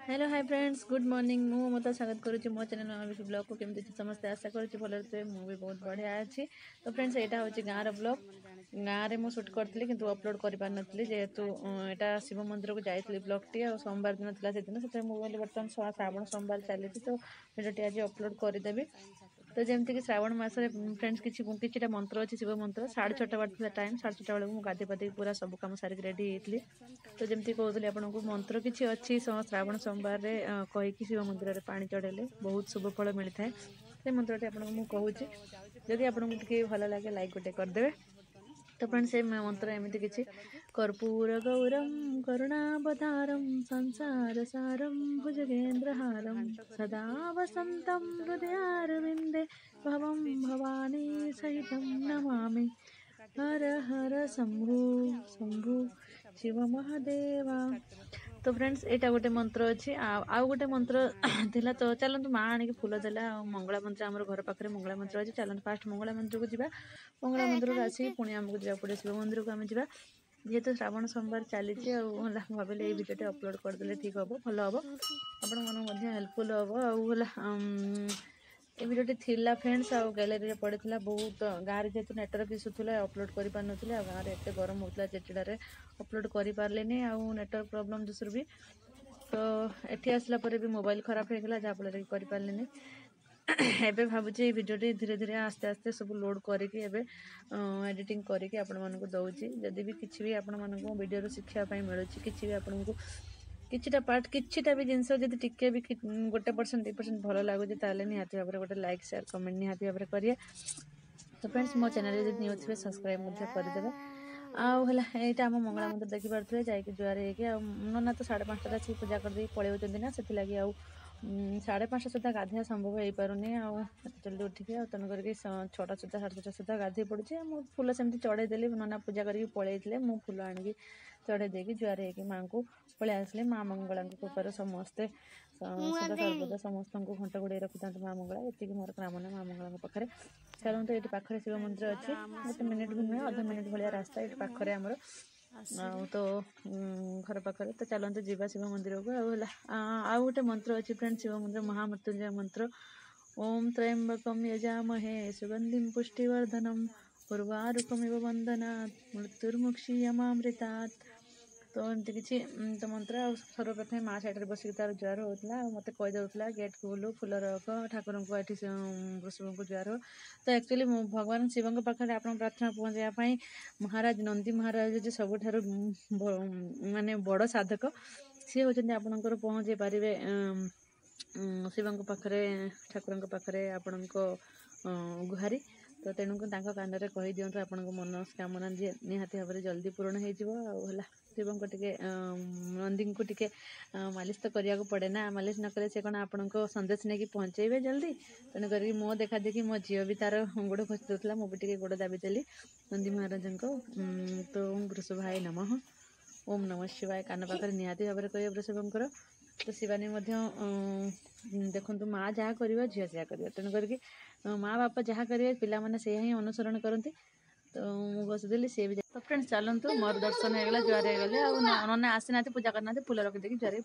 Hello hi friends good morning मु मत स्वागत करुच्ची मो चैनल मामी ब्लॉग को केमती समस्त आशा करुच्ची भल थे मुझे बहुत बढ़िया अच्छी। तो फ्रेंड्स यहाँ हूँ गाँव ब्लॉग गाँव में मुझे सुट करी किंतु अपलोड कर पार नी जेहेतु यहाँ शिव मंदिर को जाइए ब्लॉग टी और सोमवार दिन था से मुझे बर्तमान श्रावण सोमवार चली तो भिडियोटी आज अपलोड करदेवी। तो जमती कि श्रावण मसरे फ्रेंड्स किसी मंत्र अच्छी शिव मंत्र 6:30 बार टाइम 6:30 बेलू गाधे पाधे पूरा सब कम सारिक रेडी होती। तो जमती कहूली आपको मंत्र किसी अच्छी श्रावण सोमवार कहीकि शिव मंदिर में पानी चढ़ेले बहुत शुभ फल मिलता है। से मंत्रटी आपको कहूँ जदि आपको भल लगे लाइक गोटे करदे। तो फ्रेंड्स से मंत्र एमती किसी कर्पूर गौरम करुणावतारम संसार सारम भुजगेन्द्रहारम सदा वसंतम हृदयारविंदे भवम भवानी सहितम नमामि हर हर शंभु शंभु शिव महादेवा। तो फ्रेंड्स यहाँ गोटे मंत्र अच्छी आउ गोटे मंत्र थिला। तो चलते माँ आनिक फूल देला मंगला मंत्र आम घर पाखे मंगला मंत्र अच्छी चलते फास्ट मंगला मंत्र को जावा। मंगला मंदिर को आसिक पुणी आमको जावा पड़े शिव मंदिर को आम जा जेहेतु श्रावण सोमवार चली भाविले ये भिडियोटी अपलोड करदे ठीक हम भल हम आपण मन हेल्पफुल हम ये भिडियोटी थिला फ्रेंड्स आ गैलेरी में पड़े बहुत गाँव जेहतु नेटवर्क इश्यू था अपलोड कर पार ना गाँव में एत गरम होता चिड़चिड़े अपलोड कर पारे नेटवर्क प्रोब्लेम दूसर भी। तो एठी आसला पर भी मोबाइल खराब हो गला जहाँफल कि कर पारे एबे भावुची भिडियोटी धीरे धीरे आस्ते आस्ते सब लोड करके एडिटिंग करके आपण मानक दौची जदि भी किसी भी आपण मानक वीडियो शिक्षापी मिलूँ किसी भी आपन को किछिटा पार्ट किछिटा भी जिनस जब टिके भी 1% 2% भल लगुच ताले निहाती भाव गोटे लाइक शेयर कमेंट निहाती भाव करिए। तो फ्रेंड्स मो चैनल जब न्यू थे सब्सक्राइब करदे। यहाँ आम मंगला मंदिर देखी पारे जाकि जुआर हो नना तो 5:30 आसिक पूजा करदे पलि ना से 5:30 सुधा गाधे संभव हो पारे जल्दी उठिके तेणु करके 6टा सुधा 6:30 सुधा गाधे पड़े मुझे फूल सेमती चढ़ेदेली नना पूजा करके पलैते मु फूल आणिकी चढ़े देकी जुआर हो माँ को पलि आसले माँ मंगला कृपार समस्ते सदा सर्वदा समस्त को घंटा घोड़े रखी था माँ मंगला ये मोर कामना माँ मंगला पाखे। चलते ये पाखे शिव मंदिर अच्छी गोटे मिनिट भी नुहे अध मिनिट भाया रास्ता ये पाखे आमर तो घर पाखे। तो चलते जीवा शिव मंदिर को आउ गोटे मंत्र अच्छी फ्रेंड शिव मंदिर महामृत्युंजय मंत्र ओम त्र्यंबकम यजामहे सुगंधिम पुष्टिवर्धनम उर्वारुकमिव वंदनात् मृत्युर्मुक्षीयमामृतात्। तो एमती किसी तो मंत्र सर्वप्रथम माँ साइड बसिक तार जुआर होता मत कहीदे गेट खोलू फूल रख ठाकुर को ये वृषभ को जुआर हो। तो एक्चुअली भगवान शिव पाखे आप प्रार्थना पहुँचाई महाराज नंदी महाराज सबुठ माने बड़ साधक सी होती आपणकर पहुँचे पारे शिव पाखे ठाकुर पाखे आपण गुहारी। तो तेणुक कान में कही दिंतु आप मनस्कामना निहाती भाव जल्दी पूरण हो शिव को टे नंदी को टे मालिश तो करने को पड़े ना मालिश न कले से कौन आपण संदेश नहीं पहुँचे जल्दी। तेणुक मो देखा देखी मो झील भी तार गोड़ खसी दूसरा मुझे गोड़ दाबीदेली नंदी महाराज को। तो वृषभाय नमः ओम नमः शिवाय कान पाखे निहाती भाव कह वृषभंकर। तो शिवानी देखु माँ जहाँ कर झील से कर तेणुक माँ बापा जहाँ करेंगे पिला माने से ही अनुसरण करती। तो मुझे बसदेली सी भी। तो फ्रेंड्स चलतु मोर दर्शन होगा जुआर हो गले नना आसी ना पूजा करना फूल रखी जुआर